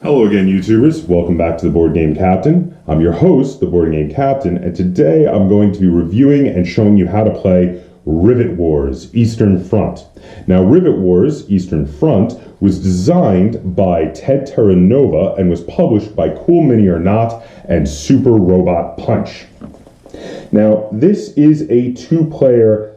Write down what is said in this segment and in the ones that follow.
Hello again, YouTubers. Welcome back to the Board Game Captain. I'm your host, the Board Game Captain, and today I'm going to be reviewing and showing you how to play Rivet Wars Eastern Front. Now, Rivet Wars Eastern Front was designed by Ted Terranova and was published by Cool Mini or Not and Super Robot Punch. Now, this is a two-player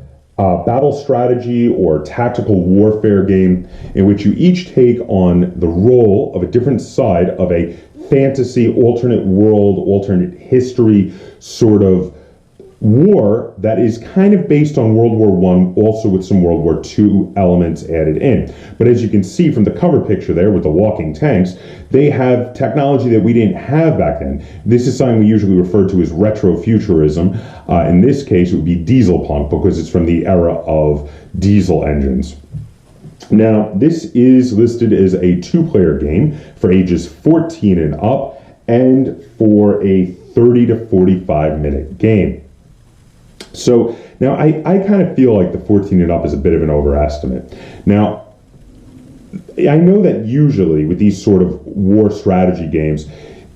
battle strategy or tactical warfare game in which you each take on the role of a different side of a fantasy, alternate world, alternate history sort of war that is kind of based on World War I, also with some World War II elements added in. But as you can see from the cover picture there with the walking tanks, they have technology that we didn't have back then. This is something we usually refer to as retrofuturism. In this case, it would be dieselpunk because it's from the era of diesel engines. Now, this is listed as a two-player game for ages 14 and up and for a 30 to 45 minute game. So now I kind of feel like the 14 and up is a bit of an overestimate. Now, I know that usually with these sort of war strategy games,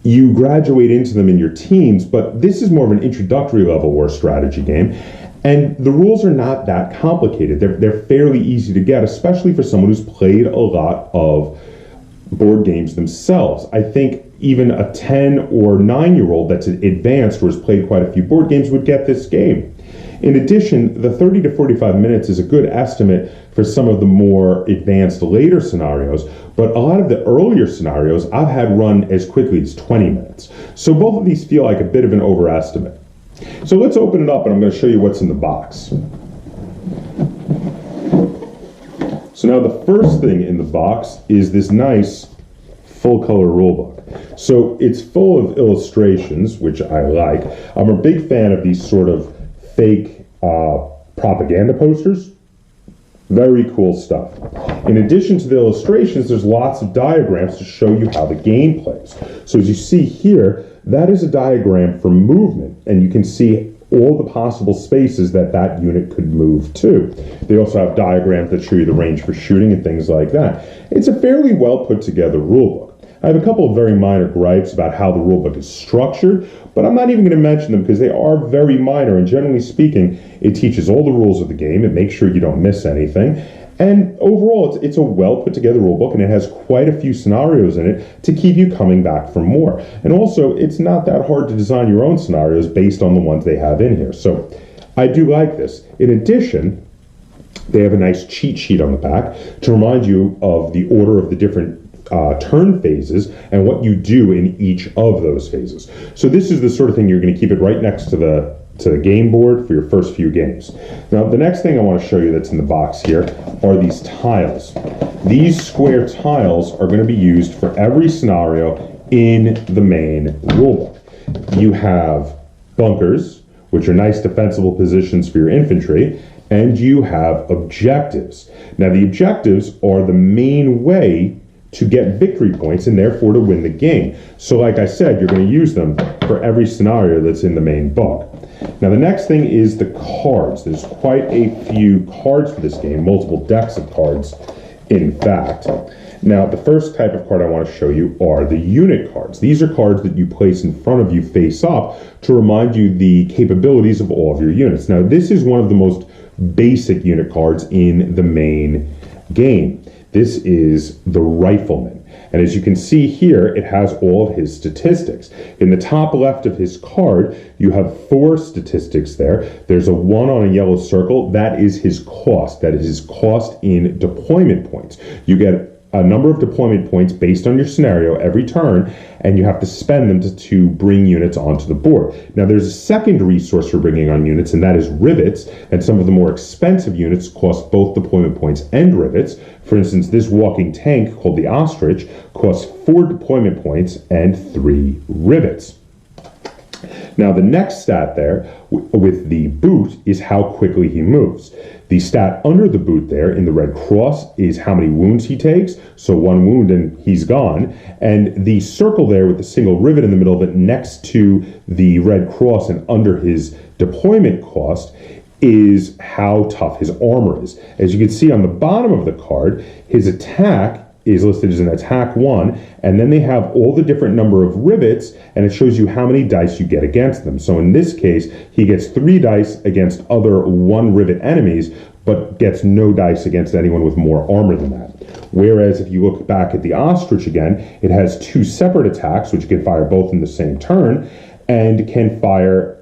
you graduate into them in your teens, but this is more of an introductory level war strategy game. And the rules are not that complicated. They're fairly easy to get, especially for someone who's played a lot of board games themselves. I think even a 10 or 9-year-old that's advanced or has played quite a few board games would get this game. In addition, the 30 to 45 minutes is a good estimate for some of the more advanced later scenarios, but a lot of the earlier scenarios I've had run as quickly as 20 minutes. So both of these feel like a bit of an overestimate. So let's open it up and I'm going to show you what's in the box. So now the first thing in the box is this nice full color rulebook. So it's full of illustrations, which I like. I'm a big fan of these sort of fake propaganda posters. Very cool stuff. In addition to the illustrations, there's lots of diagrams to show you how the game plays. So as you see here, that is a diagram for movement, and you can see all the possible spaces that that unit could move to. They also have diagrams that show you the range for shooting and things like that. It's a fairly well put together rulebook. I have a couple of very minor gripes about how the rulebook is structured, but I'm not even going to mention them because they are very minor, and generally speaking, it teaches all the rules of the game. It makes sure you don't miss anything. And overall, it's a well put together rulebook, and it has quite a few scenarios in it to keep you coming back for more. And also, it's not that hard to design your own scenarios based on the ones they have in here. So I do like this. In addition, they have a nice cheat sheet on the back to remind you of the order of the different turn phases and what you do in each of those phases. So this is the sort of thing you're going to keep it right next to the game board for your first few games. Now, the next thing I want to show you that's in the box here are these tiles. These square tiles are going to be used for every scenario in the main rulebook. You have bunkers, which are nice defensible positions for your infantry, and you have objectives. Now, the objectives are the main way to get victory points and therefore to win the game. So like I said, you're going to use them for every scenario that's in the main book. Now the next thing is the cards. There's quite a few cards for this game, multiple decks of cards in fact. Now the first type of card I want to show you are the unit cards. These are cards that you place in front of you face up to remind you the capabilities of all of your units. Now this is one of the most basic unit cards in the main game. This is the Rifleman. And as you can see here, it has all of his statistics. In the top left of his card, you have 4 statistics there. There's a 1 on a yellow circle. That is his cost. That is his cost in deployment points. You get a number of deployment points based on your scenario every turn, and you have to spend them to bring units onto the board. Now there's a second resource for bringing on units, and that is rivets, and some of the more expensive units cost both deployment points and rivets. For instance, this walking tank called the Ostrich costs 4 deployment points and 3 rivets. Now the next stat there with the boot is how quickly he moves. The stat under the boot there in the red cross is how many wounds he takes. So 1 wound and he's gone. And the circle there with the single rivet in the middle of it next to the red cross and under his deployment cost is how tough his armor is. As you can see on the bottom of the card, his attack is listed as an attack 1, and then they have all the different number of rivets, and it shows you how many dice you get against them. So in this case, he gets 3 dice against other 1 rivet enemies, but gets no dice against anyone with more armor than that. Whereas if you look back at the ostrich again, it has 2 separate attacks, which can fire both in the same turn, and can fire,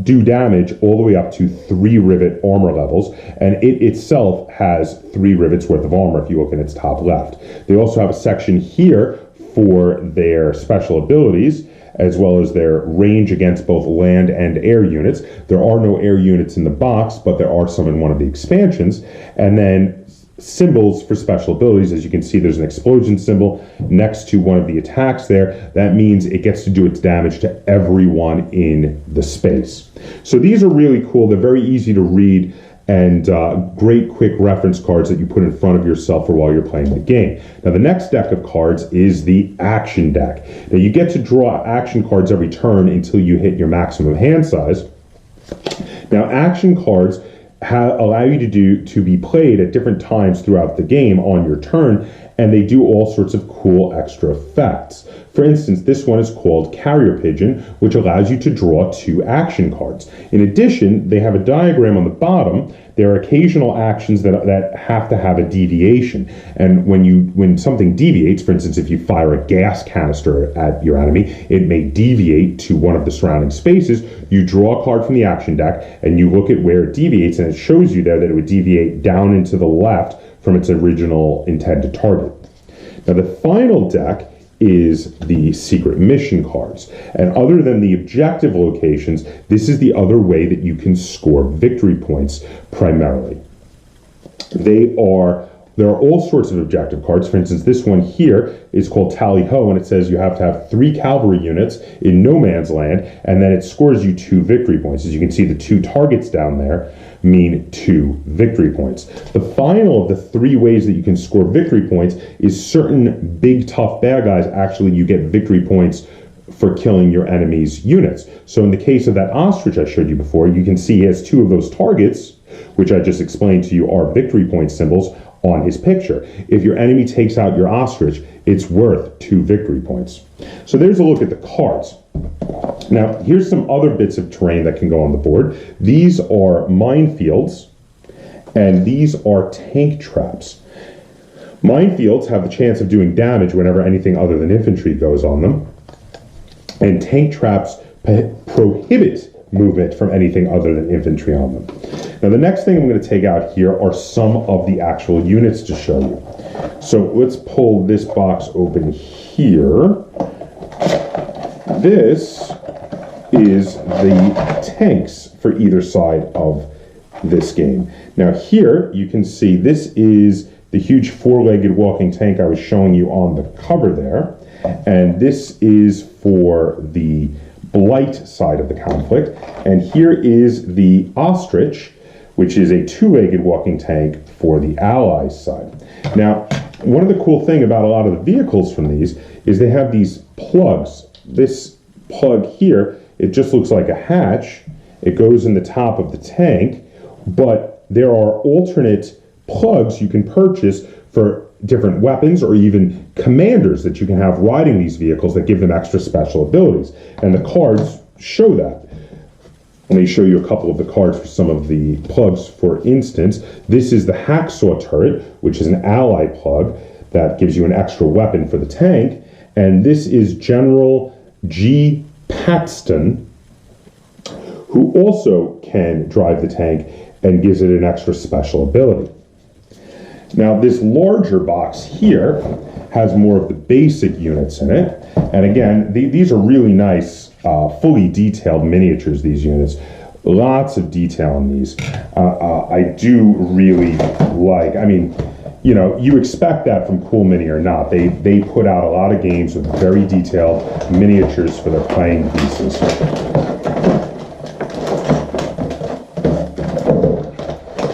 do damage all the way up to 3 rivet armor levels, and it itself has 3 rivets worth of armor if you look in its top left. They also have a section here for their special abilities, as well as their range against both land and air units. There are no air units in the box, but there are some in one of the expansions. And then symbols for special abilities. As you can see, there's an explosion symbol next to one of the attacks there. That means it gets to do its damage to everyone in the space. So these are really cool. They're very easy to read, and great quick reference cards that you put in front of yourself for while you're playing the game. Now the next deck of cards is the action deck. Now you get to draw action cards every turn until you hit your maximum hand size. Now action cards allow you to be played at different times throughout the game on your turn, and they do all sorts of cool extra effects. For instance, this one is called Carrier Pigeon, which allows you to draw 2 action cards. In addition, they have a diagram on the bottom. There are occasional actions that have to have a deviation. And when something deviates, for instance, if you fire a gas canister at your enemy, it may deviate to one of the surrounding spaces. You draw a card from the action deck, and you look at where it deviates, and it shows you there that it would deviate down and to the left from its original intended target. Now the final deck is the secret mission cards. And other than the objective locations, this is the other way that you can score victory points primarily. There are all sorts of objective cards. For instance, this one here is called Tally Ho, and it says you have to have 3 cavalry units in no man's land, and then it scores you 2 victory points. As you can see, the 2 targets down there mean 2 victory points. The final of the 3 ways that you can score victory points is certain big, tough bad guys. Actually, you get victory points for killing your enemy's units. So in the case of that ostrich I showed you before, you can see he has 2 of those targets, which I just explained to you are victory point symbols on his picture. If your enemy takes out your ostrich, it's worth 2 victory points. So there's a look at the cards. Now, here's some other bits of terrain that can go on the board. These are minefields, and these are tank traps. Minefields have the chance of doing damage whenever anything other than infantry goes on them, and tank traps prohibit movement from anything other than infantry on them. Now the next thing I'm going to take out here are some of the actual units to show you. So let's pull this box open here. This is the tanks for either side of this game. Now here you can see this is the huge 4-legged walking tank I was showing you on the cover there, and this is for the Blight side of the conflict, and here is the ostrich, which is a 2-legged walking tank for the Allies side. Now, one of the cool things about a lot of the vehicles from these is they have these plugs. This plug here, it just looks like a hatch. It goes in the top of the tank, but there are alternate plugs you can purchase for different weapons or even commanders that you can have riding these vehicles that give them extra special abilities. And the cards show that. Let me show you a couple of the cards for some of the plugs. For instance, this is the Hacksaw Turret, which is an ally plug that gives you an extra weapon for the tank. And this is General G. Paxton, who also can drive the tank and gives it an extra special ability. Now, this larger box here has more of the basic units in it. And again, these are really nice, fully detailed miniatures, these units. Lots of detail in these. I do really like, I mean, you know, you expect that from Cool Mini or not. They put out a lot of games with very detailed miniatures for their playing pieces.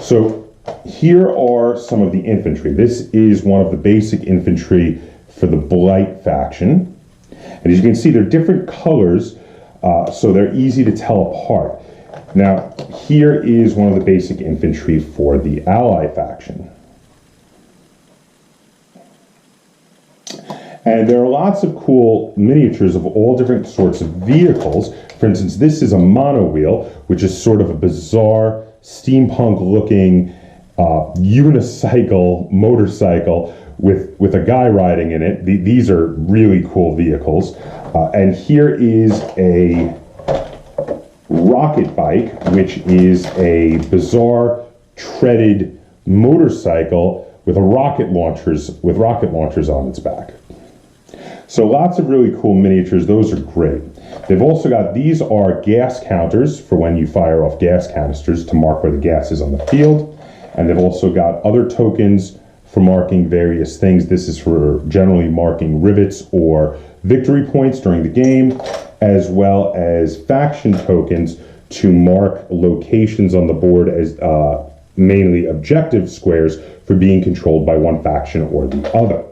So, here are some of the infantry. This is one of the basic infantry for the Blight faction. And as you can see, they're different colors, so they're easy to tell apart. Now, here is one of the basic infantry for the Ally faction. And there are lots of cool miniatures of all different sorts of vehicles. For instance, this is a monowheel, which is sort of a bizarre steampunk-looking unicycle motorcycle with a guy riding in it. These are really cool vehicles. And here is a rocket bike, which is a bizarre treaded motorcycle with rocket launchers on its back. So lots of really cool miniatures. Those are great. They've also got, these are gas counters for when you fire off gas canisters to mark where the gas is on the field. And they've also got other tokens for marking various things. This is for generally marking rivets or victory points during the game, as well as faction tokens to mark locations on the board as mainly objective squares for being controlled by one faction or the other.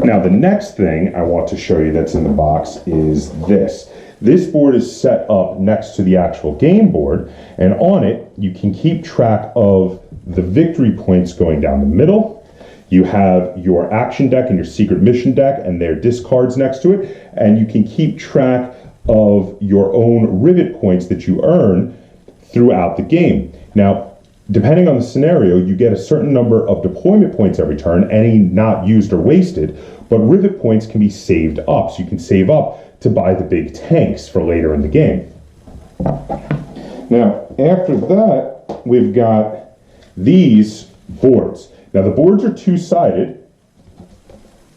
Now, the next thing I want to show you that's in the box is this. This board is set up next to the actual game board, and on it, you can keep track of the victory points going down the middle. You have your action deck and your secret mission deck and their discards next to it, and you can keep track of your own rivet points that you earn throughout the game. Now, depending on the scenario, you get a certain number of deployment points every turn, any not used or wasted, but rivet points can be saved up. So you can save up to buy the big tanks for later in the game. Now, after that, we've got these boards. Now, the boards are two-sided,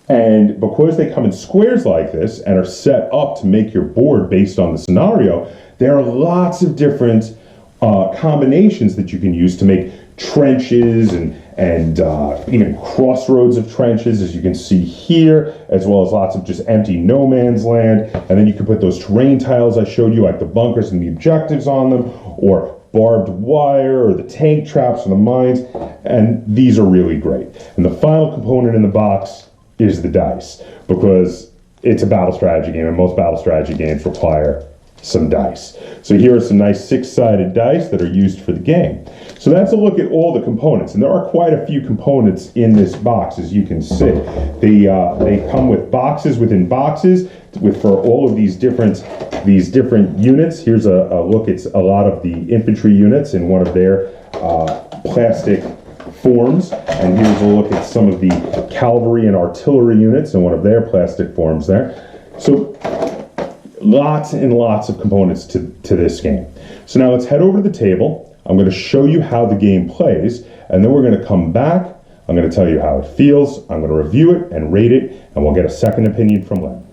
and because they come in squares like this and are set up to make your board based on the scenario, there are lots of different combinations that you can use to make trenches and even crossroads of trenches, as you can see here, as well as lots of just empty no man's land. And then you can put those terrain tiles I showed you, like the bunkers and the objectives on them, or barbed wire, or the tank traps or the mines, and these are really great. And the final component in the box is the dice, because it's a battle strategy game, and most battle strategy games require some dice. So here are some nice six-sided dice that are used for the game. So that's a look at all the components, and there are quite a few components in this box, as you can see. They come with boxes within boxes for all of these different units. Here's a look at a lot of the infantry units in one of their plastic forms, and here's a look at some of the cavalry and artillery units in one of their plastic forms there. So lots and lots of components to this game. So now let's head over to the table. I'm going to show you how the game plays, and then we're going to come back. I'm going to tell you how it feels. I'm going to review it and rate it, and we'll get a second opinion from Len.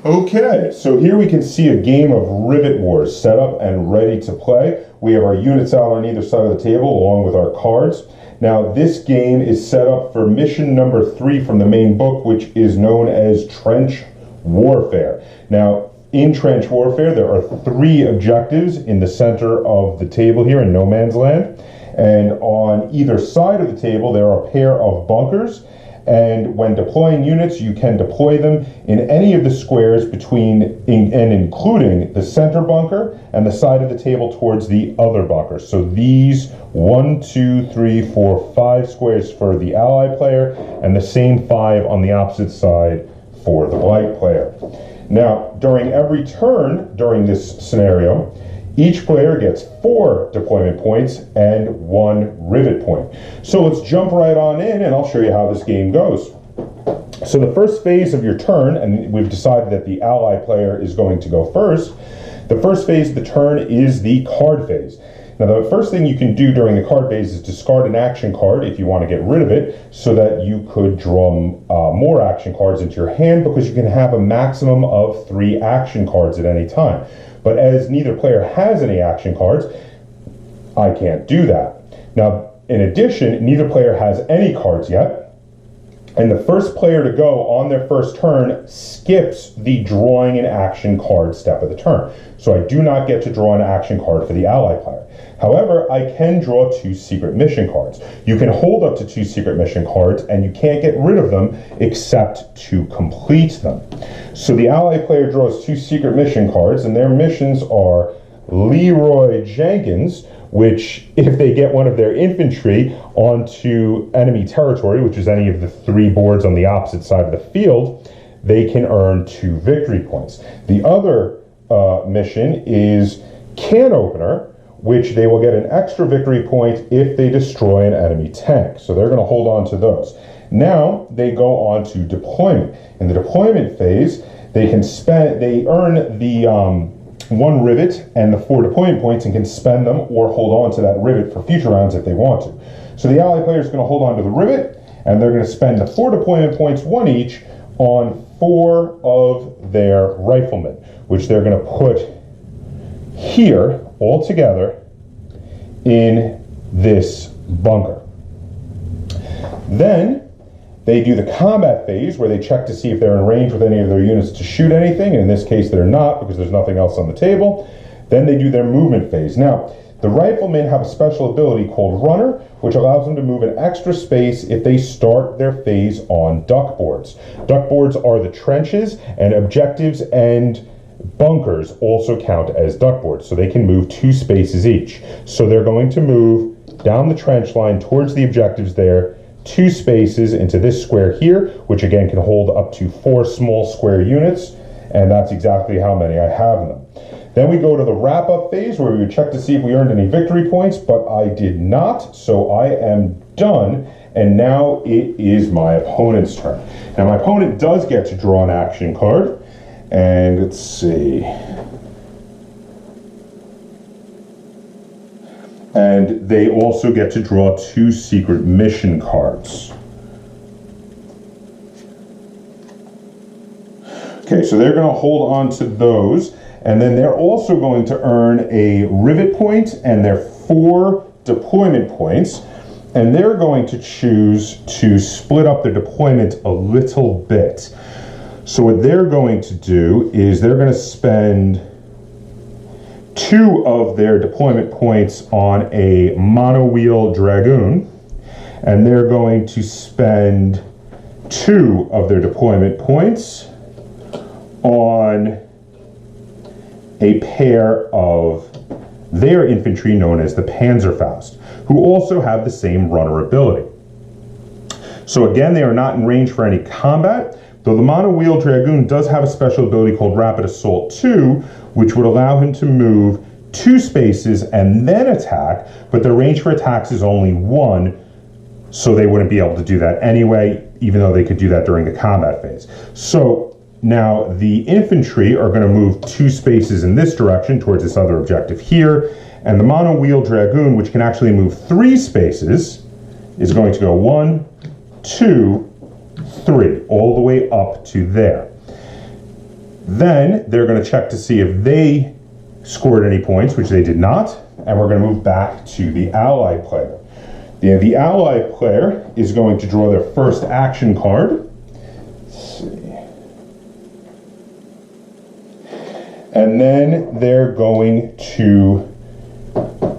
Okay, so here we can see a game of Rivet Wars set up and ready to play. We have our units out on either side of the table along with our cards. Now, this game is set up for mission number 3 from the main book, which is known as Trench Warfare. Now, in Trench Warfare, there are 3 objectives in the center of the table here in No Man's Land. And on either side of the table, there are a pair of bunkers. And when deploying units, you can deploy them in any of the squares including the center bunker and the side of the table towards the other bunker. So these 1, 2, 3, 4, 5 squares for the ally player, and the same 5 on the opposite side for the blight player. Now, during every turn during this scenario, each player gets 4 deployment points and 1 rivet point. So let's jump right on in, and I'll show you how this game goes. So the first phase of your turn, and we've decided that the ally player is going to go first, the first phase of the turn is the card phase. Now, the first thing you can do during the card phase is discard an action card if you want to get rid of it, so that you could draw more action cards into your hand, because you can have a maximum of 3 action cards at any time. But as neither player has any action cards, I can't do that. Now, in addition, neither player has any cards yet, and the first player to go on their first turn skips the drawing an action card step of the turn. So I do not get to draw an action card for the ally player. However, I can draw 2 secret mission cards. You can hold up to 2 secret mission cards, and you can't get rid of them except to complete them. So the ally player draws 2 secret mission cards, and their missions are Leroy Jenkins, which if they get one of their infantry onto enemy territory, which is any of the 3 boards on the opposite side of the field, they can earn 2 victory points. The other mission is Can Opener, which they will get an extra victory point if they destroy an enemy tank. So they're going to hold on to those. Now they go on to deployment. In the deployment phase, they earn the 1 rivet and the 4 deployment points and can spend them or hold on to that rivet for future rounds if they want to. So the ally player is going to hold on to the rivet, and they're going to spend the 4 deployment points, 1 each, on 4 of their riflemen, which they're going to put here all together in this bunker. Then they do the combat phase where they check to see if they're in range with any of their units to shoot anything. In this case, they're not because there's nothing else on the table. Then they do their movement phase. Now, the riflemen have a special ability called Runner, which allows them to move an extra space if they start their phase on duck boards. Duck boards are the trenches, and objectives and bunkers also count as duck boards, so they can move 2 spaces each. So they're going to move down the trench line towards the objectives there, 2 spaces into this square here, which again can hold up to 4 small square units, and that's exactly how many I have in them. Then we go to the wrap-up phase where we would check to see if we earned any victory points, but I did not, so I am done, and now it is my opponent's turn. Now my opponent does get to draw an action card, and let's see. And they also get to draw 2 secret mission cards. Okay, so they're going to hold on to those, and then they're also going to earn a rivet point and their 4 deployment points, and they're going to choose to split up their deployment a little bit. So what they're going to do is they're going to spend 2 of their deployment points on a monowheel dragoon, and they're going to spend 2 of their deployment points on a pair of their infantry known as the Panzerfaust, who also have the same runner ability. So again, they are not in range for any combat, though the monowheel dragoon does have a special ability called Rapid Assault 2, which would allow him to move 2 spaces and then attack, but their range for attacks is only 1, so they wouldn't be able to do that anyway, even though they could do that during the combat phase. So now the infantry are going to move 2 spaces in this direction towards this other objective here, and the monowheel dragoon, which can actually move 3 spaces, is going to go 1, 2, 3, all the way up to there. Then they're going to check to see if they scored any points, which they did not, and we're going to move back to the ally player. The ally player is going to draw their first action card. Let's see. And then they're going to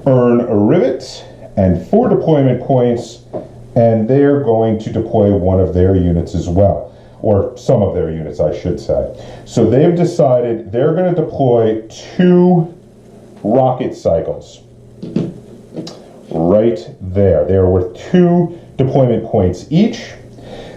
earn a rivet and 4 deployment points, and they're going to deploy 1 of their units as well, or some of their units, I should say. So they've decided they're going to deploy 2 rocket cycles right there. They are worth 2 deployment points each.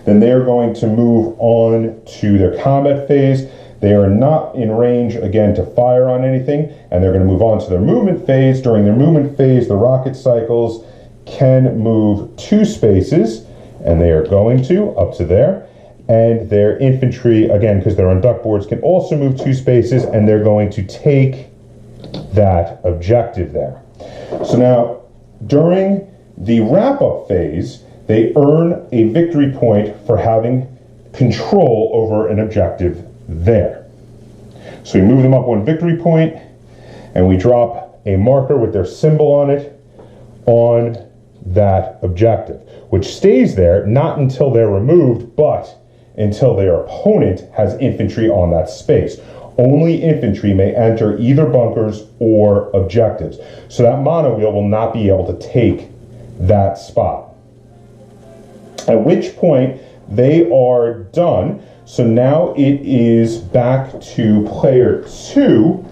Then they're going to move on to their combat phase. They are not in range, again, to fire on anything, and they're going to move on to their movement phase. During their movement phase, the rocket cycles can move 2 spaces, and they are going to, up to there. And their infantry, again, because they're on duck boards, can also move 2 spaces, and they're going to take that objective there. So now, during the wrap-up phase, they earn a victory point for having control over an objective there. So we move them up 1 victory point, and we drop a marker with their symbol on it on that objective, which stays there not until they're removed, but until their opponent has infantry on that space. Only infantry may enter either bunkers or objectives. So that monowheel will not be able to take that spot. At which point they are done. So now it is back to player 2,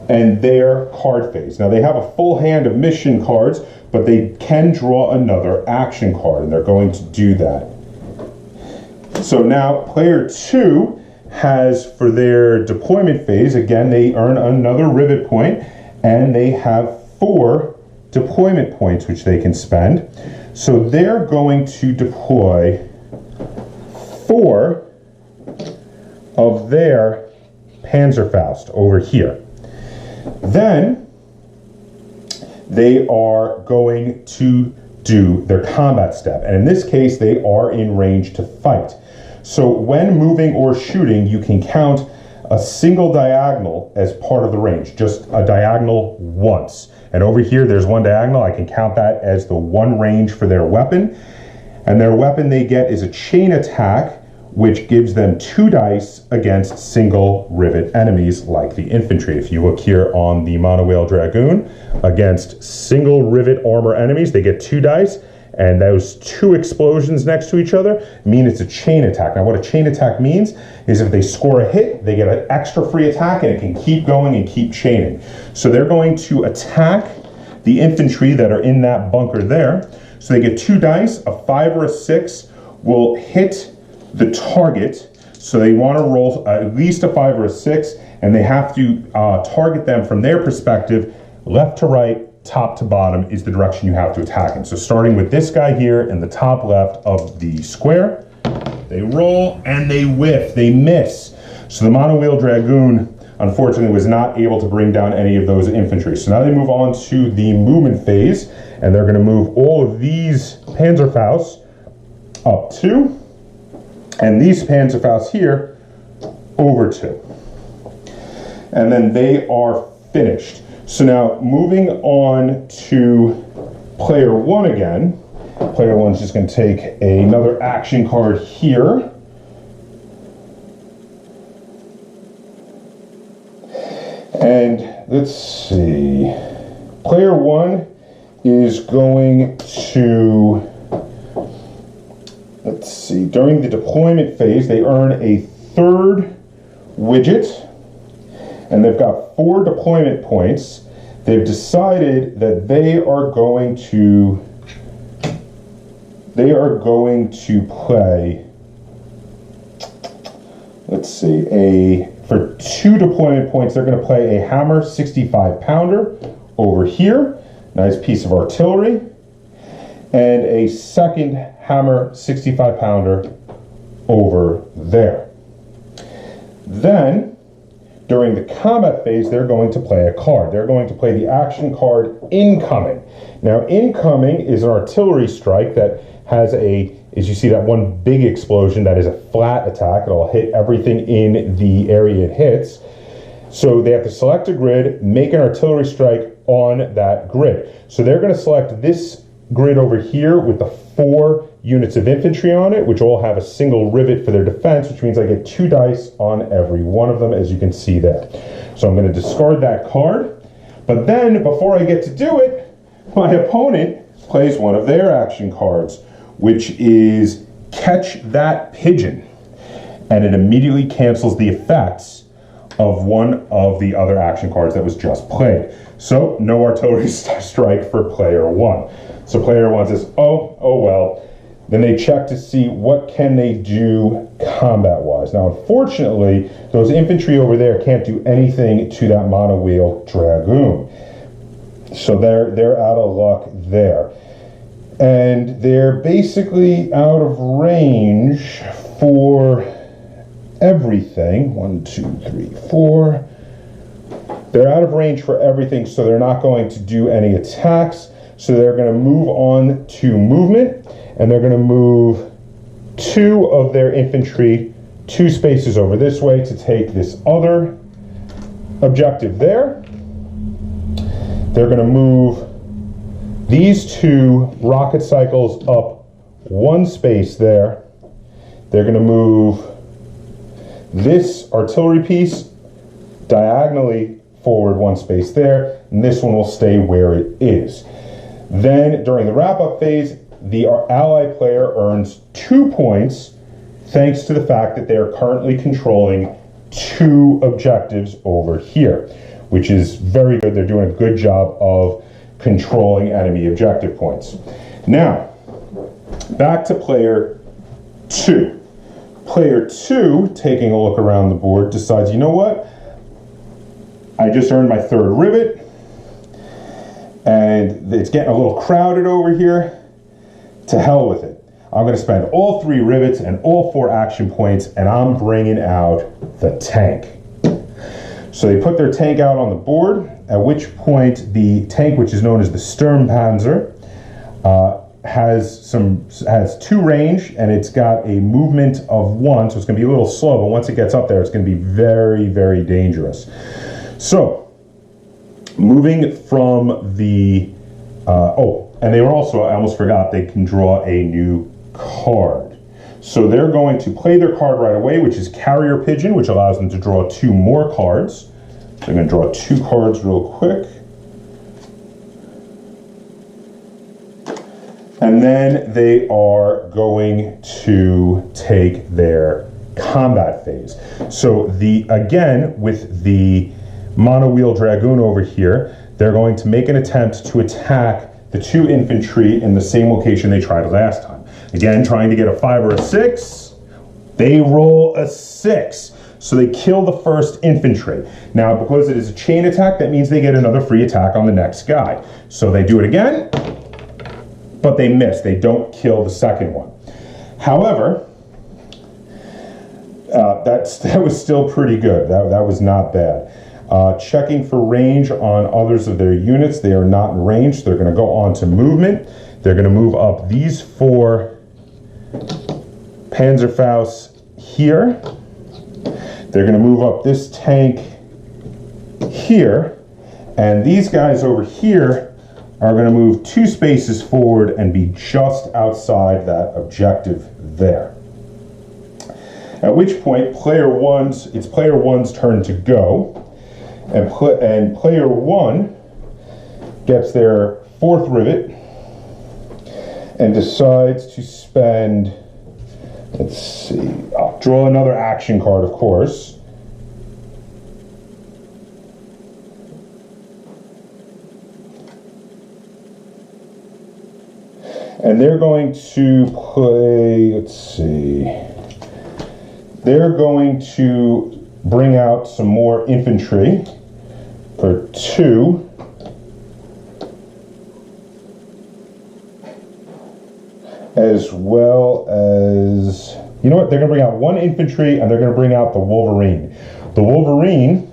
and their card phase. Now they have a full hand of mission cards, but they can draw another action card, and they're going to do that. So now player 2 has, for their deployment phase, again they earn another rivet point, and they have 4 deployment points which they can spend. So they're going to deploy 4 of their Panzerfaust over here. Then they are going to do their combat step, and in this case they are in range to fight. So when moving or shooting, you can count a single diagonal as part of the range, just a diagonal once. And over here there's 1 diagonal. I can count that as the 1 range for their weapon. And their weapon they get is a chain attack, which gives them 2 dice against single rivet enemies like the infantry. If you look here on the monowheel dragoon, against single rivet armor enemies, they get 2 dice, and those 2 explosions next to each other mean it's a chain attack. Now what a chain attack means is if they score a hit, they get an extra free attack, and it can keep going and keep chaining. So they're going to attack the infantry that are in that bunker there. So they get 2 dice, a 5 or a 6 will hit the target. So they want to roll at least a 5 or a 6, and they have to target them from their perspective, left to right, top to bottom is the direction you have to attack in. So starting with this guy here in the top left of the square, they roll and they whiff, they miss. So the monowheel dragoon unfortunately was not able to bring down any of those infantry. So now they move on to the movement phase, and they're going to move all of these Panzerfausts up 2, and these Panzerfausts here over 2. And then they are finished. So now moving on to player 1 again. Player 1's just going to take another action card here. And let's see. Player 1 is going to, let's see, during the deployment phase, they earn a 3rd widget, and they've got 4 deployment points. They've decided that they are going to play, let's see, for 2 deployment points, they're going to play a Hammer 65 pounder over here, nice piece of artillery, and a 2nd Hammer 65 pounder over there. Then, during the combat phase, they're going to play a card. They're going to play the action card Incoming. Now, Incoming is an artillery strike that has as you see that one big explosion, that is a flat attack. It'll hit everything in the area it hits. So they have to select a grid, make an artillery strike on that grid. So they're going to select this grid over here with the 4 units of infantry on it, which all have a single rivet for their defense, which means I get 2 dice on every one of them, as you can see there. So I'm going to discard that card. But then, before I get to do it, my opponent plays one of their action cards, which is Catch That Pigeon. And it immediately cancels the effects of one of the other action cards that was just played. So, no artillery strike for player 1. So player 1 says, oh well. Then they check to see what can they do combat-wise. Now, unfortunately, those infantry over there can't do anything to that monowheel dragoon. So they're out of luck there. And they're basically out of range for everything. 1, 2, 3, 4. They're out of range for everything, so they're not going to do any attacks. So they're going to move on to movement, and they're going to move 2 of their infantry 2 spaces over this way to take this other objective there. They're going to move these 2 rocket cycles up 1 space there. They're going to move this artillery piece diagonally forward 1 space there, and this one will stay where it is. Then, during the wrap-up phase, the ally player earns 2 points thanks to the fact that they are currently controlling 2 objectives over here. which is very good. They're doing a good job of controlling enemy objective points. Now, back to player 2. Player 2, taking a look around the board, decides, you know what? I just earned my 3rd rivet, and it's getting a little crowded over here. To hell with it. I'm going to spend all 3 rivets and all 4 action points, and I'm bringing out the tank. So they put their tank out on the board, at which point the tank, which is known as the Sturmpanzer, has 2 range, and it's got a movement of 1, so it's going to be a little slow, but once it gets up there, it's going to be very, very dangerous. So, moving from the, and they were also, I almost forgot, they can draw a new card. So they're going to play their card right away, which is Carrier Pigeon, which allows them to draw 2 more cards. So I'm going to draw 2 cards real quick. And then they are going to take their combat phase. So again, with the mono-wheel Dragoon over here, they're going to make an attempt to attack the 2 infantry in the same location they tried last time. Again, trying to get a 5 or a 6. They roll a 6. So they kill the 1st infantry. Now, because it is a chain attack, that means they get another free attack on the next guy. So they do it again, but they miss. They don't kill the 2nd one. However, that was still pretty good. That was not bad. Checking for range on others of their units. They are not in range. They're going to go on to movement. They're going to move up these 4 Panzerfaust here. They're going to move up this tank here. And these guys over here are going to move 2 spaces forward and be just outside that objective there. At which point, it's player 1's turn to go. And player 1 gets their 4th rivet and decides to spend, let's see, I'll draw another action card, of course. And they're going to play, let's see, they're going to bring out some more infantry for 2. As well as, you know what, they're going to bring out 1 infantry, and they're going to bring out the Wolverine. The Wolverine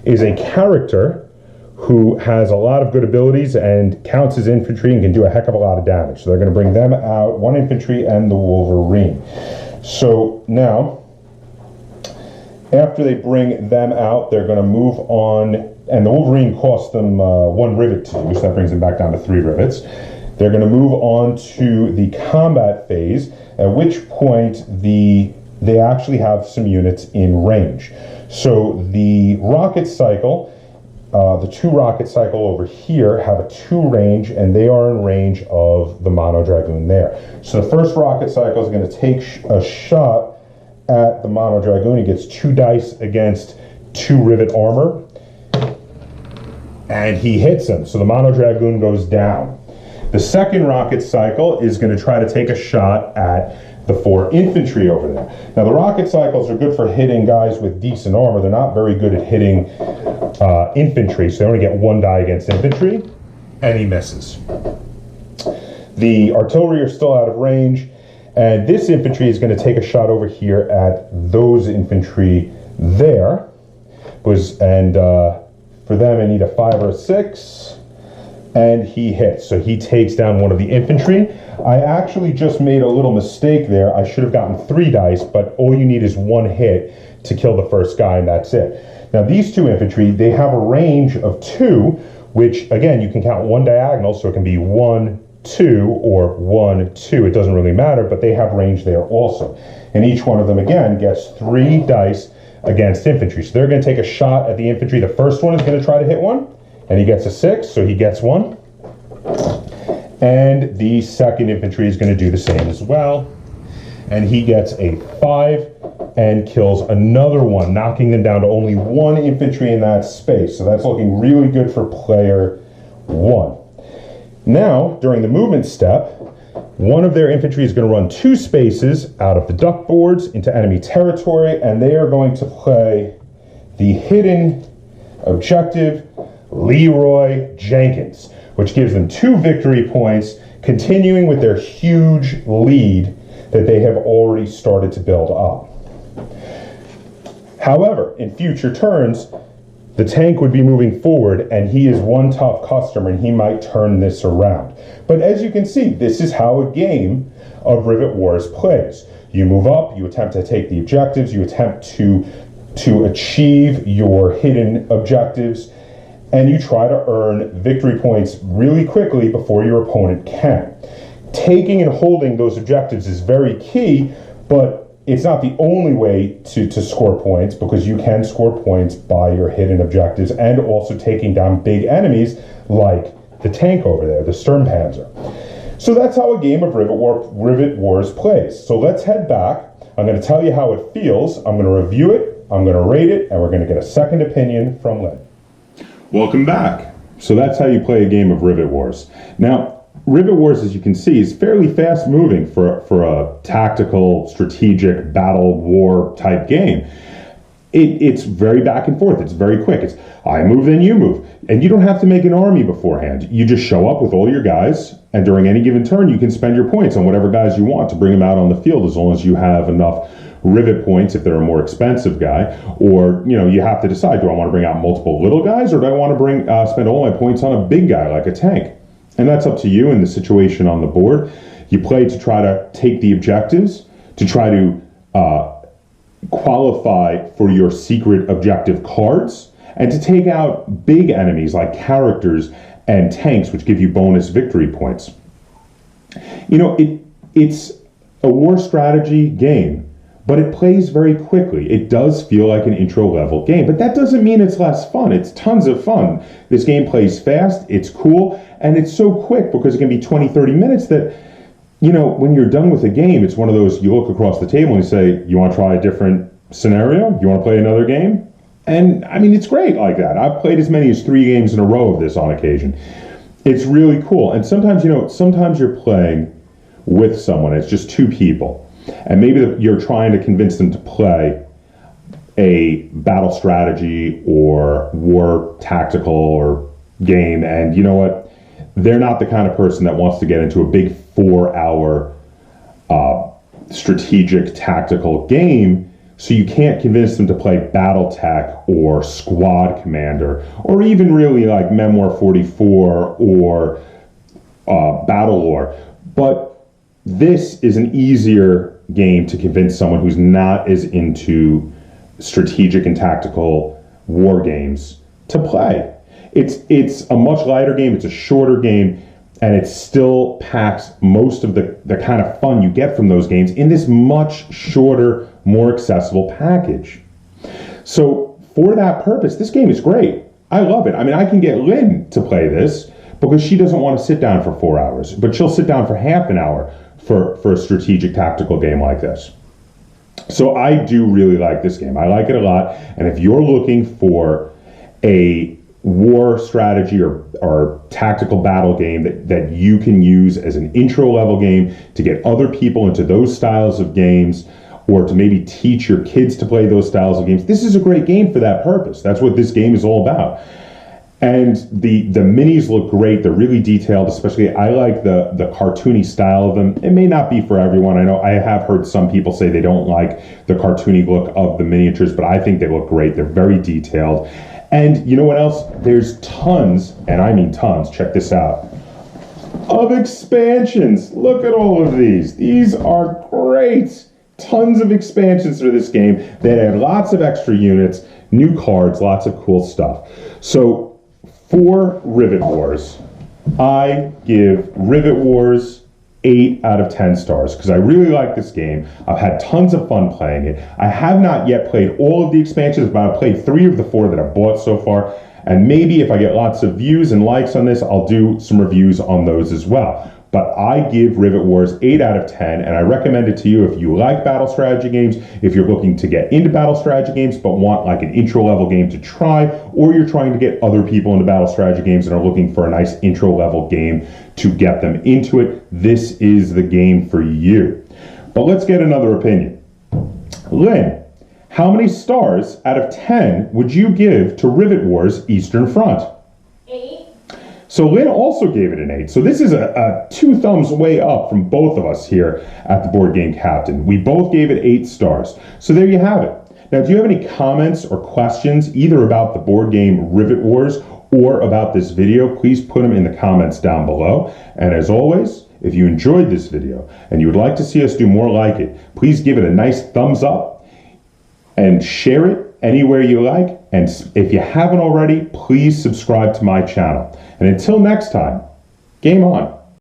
is a character who has a lot of good abilities and counts as infantry and can do a heck of a lot of damage. So they're going to bring them out, 1 infantry and the Wolverine. So now, after they bring them out, they're going to move on, and the Wolverine costs them 1 rivet to use, so that brings them back down to 3 rivets. They're going to move on to the combat phase, at which point they actually have some units in range. So the rocket cycle, the 2 rocket cycle over here have a 2 range, and they are in range of the Mono Dragoon there. So the first rocket cycle is going to take a shot at the Mono Dragoon. He gets 2 dice against 2 rivet armor, and he hits him. So the Mono Dragoon goes down. The second rocket cycle is going to try to take a shot at the 4 infantry over there. Now the rocket cycles are good for hitting guys with decent armor. They're not very good at hitting infantry, so they only get 1 die against infantry, and he misses. The artillery are still out of range, and this infantry is going to take a shot over here at those infantry there. For them, I need a 5 or a 6. And he hits, so he takes down 1 of the infantry. I actually just made a little mistake there. I should have gotten 3 dice, but all you need is 1 hit to kill the first guy, and that's it. Now these 2 infantry, they have a range of 2, which again, you can count 1 diagonal, so it can be 1, 2, or 1, 2. It doesn't really matter, but they have range there also. And each one of them, again, gets 3 dice against infantry. So they're going to take a shot at the infantry. The first one is going to try to hit 1. And he gets a 6, so he gets 1. And the second infantry is going to do the same as well. And he gets a 5, and kills another one, knocking them down to only 1 infantry in that space. So that's looking really good for player 1. Now, during the movement step, one of their infantry is going to run 2 spaces out of the duck boards into enemy territory, and they are going to play the hidden objective Leroy Jenkins, which gives them 2 victory points, continuing with their huge lead that they have already started to build up. However, in future turns, the tank would be moving forward, and he is one tough customer, and he might turn this around. But as you can see, this is how a game of Rivet Wars plays. You move up, you attempt to take the objectives, you attempt to achieve your hidden objectives, and you try to earn victory points really quickly before your opponent can. Taking and holding those objectives is very key, but it's not the only way to score points, because you can score points by your hidden objectives and also taking down big enemies like the tank over there, the Sturmpanzer. So that's how a game of Rivet Wars plays. So let's head back. I'm going to tell you how it feels. I'm going to review it, I'm going to rate it, and we're going to get a second opinion from Lynn. Welcome back. So that's how you play a game of Rivet Wars. Now, Rivet Wars, as you can see, is fairly fast moving for a tactical, strategic, battle war type game. It's very back and forth. It's very quick. It's I move, then you move. And you don't have to make an army beforehand. You just show up with all your guys, and during any given turn, you can spend your points on whatever guys you want to bring them out on the field, as long as you have enough rivet points if they're a more expensive guy. Or, you have to decide, do I want to bring out multiple little guys, or do I want to spend all my points on a big guy like a tank? And that's up to you and the situation on the board. You play to try to take the objectives, to try to qualify for your secret objective cards, and to take out big enemies like characters and tanks, which give you bonus victory points. It's a war strategy game, but it plays very quickly. It does feel like an intro level game, but that doesn't mean it's less fun. It's tons of fun. This game plays fast, it's cool, and it's so quick because it can be 20, 30 minutes that, when you're done with a game, it's one of those, you look across the table and you say, you want to try a different scenario? You want to play another game? And it's great like that. I've played as many as 3 games in a row of this on occasion. It's really cool. And sometimes, sometimes you're playing with someone, it's just 2 people. And maybe you're trying to convince them to play a battle strategy or war tactical or game, and you know what? They're not the kind of person that wants to get into a big 4-hour strategic tactical game, so you can't convince them to play BattleTech or Squad Commander, or even really like Memoir 44 or Battle Lore. But this is an easier game to convince someone who's not as into strategic and tactical war games to play. It's a much lighter game, it's a shorter game, and it still packs most of the kind of fun you get from those games in this much shorter, more accessible package. So for that purpose, this game is great. I love it. I can get Lynn to play this because she doesn't want to sit down for 4 hours, but she'll sit down for half an hour for a strategic tactical game like this. So I do really like this game. I like it a lot. And if you're looking for a war strategy or tactical battle game that you can use as an intro level game to get other people into those styles of games, or to maybe teach your kids to play those styles of games, this is a great game for that purpose. That's what this game is all about. And the minis look great. They're really detailed, especially I like the cartoony style of them. It may not be for everyone. I know I have heard some people say they don't like the cartoony look of the miniatures, but I think they look great. They're very detailed. And you know what else? There's tons, and I mean tons, check this out, of expansions. Look at all of these. These are great. Tons of expansions for this game that add lots of extra units, new cards, lots of cool stuff. So for Rivet Wars, I give Rivet Wars 8 out of 10 stars because I really like this game. I've had tons of fun playing it. I have not yet played all of the expansions, but I've played 3 of the 4 that I've bought so far. And maybe if I get lots of views and likes on this, I'll do some reviews on those as well. but I give Rivet Wars 8 out of 10, and I recommend it to you if you like battle strategy games, if you're looking to get into battle strategy games but want like an intro level game to try, or you're trying to get other people into battle strategy games and are looking for a nice intro level game to get them into it. This is the game for you. But let's get another opinion. Lynn, how many stars out of 10 would you give to Rivet Wars Eastern Front? 8. So Lynn also gave it an 8. So this is a 2 thumbs way up from both of us here at the Board Game Captain. We both gave it 8 stars. So there you have it. Now, do you have any comments or questions either about the board game Rivet Wars or about this video? Please put them in the comments down below. And as always, if you enjoyed this video and you would like to see us do more like it, please give it a nice thumbs up and share it anywhere you like. And if you haven't already, please subscribe to my channel. And until next time, game on.